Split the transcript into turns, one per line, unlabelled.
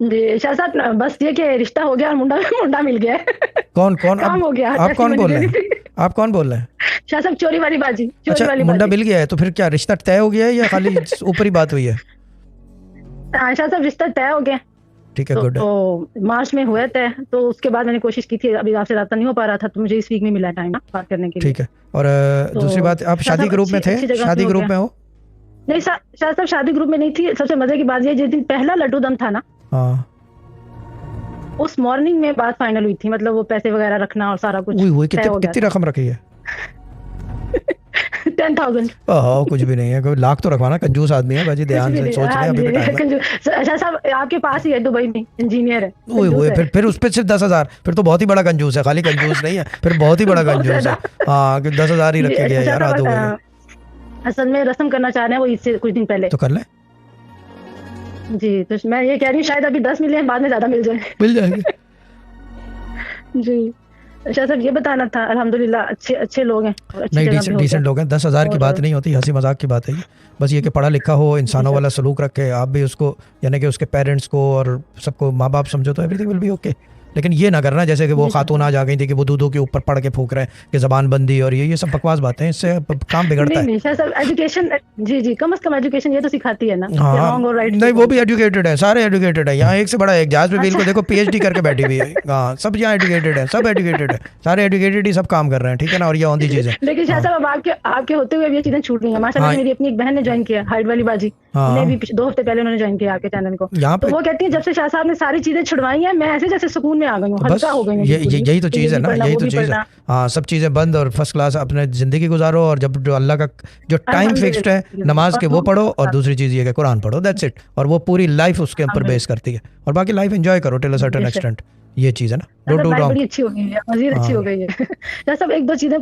जी, शाह साहब बस ये कि रिश्ता हो गया और मुंडा मुंडा मिल गया है।
कौन कौन
काम
अब?
हो गया,
आप
ऐसी
कौन
बनी
बोल रहे
देनी
हैं?
थी।
आप कौन बोल रहे हैं?
शाह साहब चोरी वाली बाजी, चोरी
अच्छा,
वाली
मुंडा
बाजी।
मिल गया है तो फिर क्या रिश्ता तय हो गया है या खाली ऊपर ही बात हुई है?
हाँ, शाह साहब रिश्ता तय हो गया।
ठीक है, गुड है।
तो मार्च में हुए तय, तो उसके बाद मैंने कोशिश की थी, अभी आपसे राब्ता नहीं हो पा रहा था, तो मुझे इस वीक में मिला टाइम ना बात करने के लिए।
ठीक है। और
तो
दूसरी बात, आप
शाह
शादी
साहब
ग्रुप में थे?
अच्छी जगह पे
शादी
हो
ग्रुप
गया।
में हो?
नहीं, शाह साहब शादी ग्रुप में नहीं थी। सबसे मजे की बात ये, जिस दिन पहला लड्डू दम था ना,
हाँ।
उस मॉर्निंग में बात फाइनल हुई थी, मतलब वो पैसे वगैरह रखना और सारा कुछ
वही वही,
तय हो गया
कितनी
था।
रकम रखी है?
10,000।
हाँ, कुछ भी नहीं है, कोई लाख तो रखवाना, कंजूस आदमी है बाजी,
कुछ
ध्यान
भी
से
नहीं,
सोच
हाँ
लें, अभी भी
जी,
टाइम है।
शाह साहब आपके पास ही है, दुबई में इंजीनियर है,
वही
कंजूस
वही,
है।
फिर उस पर सिर्फ 10,000, फिर तो बहुत ही बड़ा कंजूस है, खाली कंजूस नहीं है, फिर बहुत ही बड़ा
बहुत
कंजूस है।
ज्यादा।
हाँ, कि 10,000 ही रख
जी,
के गया
शाह
यार, हद हो गई है।
साहब असल में रस्म करना चाह रहे हैं वो इससे कुछ दिन पहले।
तो कर ले।
जी, तो मैं ये कह रही हूँ शायद अभी 10 मिले हैं, बाद में ज्यादा मिल जाए।
मिल जाएंगे।
जी, शाह साहब ये बताना था, अल्हम्दुलिल्लाह अच्छे अच्छे लोग हैं और अच्छी
नहीं,
जगह पे
डिसेंट
हो गया।
डिसेंट लोग हैं, 10,000 की बात
और
नहीं होती, हंसी मजाक की बात है ये। बस ये कि पढ़ा लिखा हो,
जी
इंसानों
सर।
वाला सलूक रखे, आप भी उसको, यानी कि उसके पेरेंट्स को और सबको माँ बाप समझो, तो एवरीथिंग विल बी ओके। लेकिन ये ना करना जैसे कि वो
जी सर।
खातून आज आ गई थी कि वो दूधों के ऊपर पड़ के फूक रहे हैं कि जबान बंदी, और ये सब बकवास बातें, इससे काम बिगड़ता
नहीं
है।
नहीं शाह साहब, एजुकेशन, जी जी, कम से कम एजुकेशन ये तो सिखाती है ना कि
हाँ,
रॉन्ग और राइट
नहीं
क्या
वो भी
होता
एजुकेटेड है, सारे एजुकेटेड है यहाँ, एक से बड़ा एक, जहाज पे
है।
व्हील
अच्छा।
को देखो, पीएचडी करके बैठी हुई है। हाँ, सब यहाँ एजुकेटेड है, सब एजुकेटेड है, सारे एजुकेटेड ही सब काम कर रहे हैं, ठीक है ना, और ये औंधी चीज़ है।
लेकिन शाह
हाँ।
साहब अब आपके आपके होते हुए अब ये चीजें छूट रही हैं माशाल्लाह
हाँ।
से। मेरी अपनी एक बहन ने ज्वाइन किया, हाइट वाली बाजी। उन्हें भी
हाँ।
2 हफ्ते पहले उन्होंने ज्वाइन किया आपके चैनल को।
यहाँ
तो
पे
वो कहती है जब से शाह साहब ने सारी चीजें छुड़वाई हैं, मैं ऐसे जैसे सुकून में आ गई हूँ,
तो बस
हल्का हो गई हूँ
ये
बिल्कुल ही,
यही तो
कि ये
चीज़ है
भी
ना,
पढ़ना
यही
वो
तो
भी
चीज़ है।
पढ़ना।
हाँ, सब चीज़ें बंद और फर्स्ट क्लास अपने ज़िंदगी गुजारो, और जब जो अल्लाह का जो टाइम फिक्स्ड है नमाज के, वो पढ़ो, और दूसरी चीज़ ये कि कुरान पढ़ो, दैट्स इट, और वो पूरी लाइफ उसके ऊपर बेस करती है, और बाकी लाइफ एंजॉय करो टिल अ सर्टेन
बेशक।
एक्सटेंट। ये चीज़ है ना,
शाह
डोंट
साहब
डू
लाइफ
रॉन्ग।
बड़ी अच्छी हो गई है, मजीद अच्छी हो
हाँ।
गई है। शाह साहब एक दो चीजें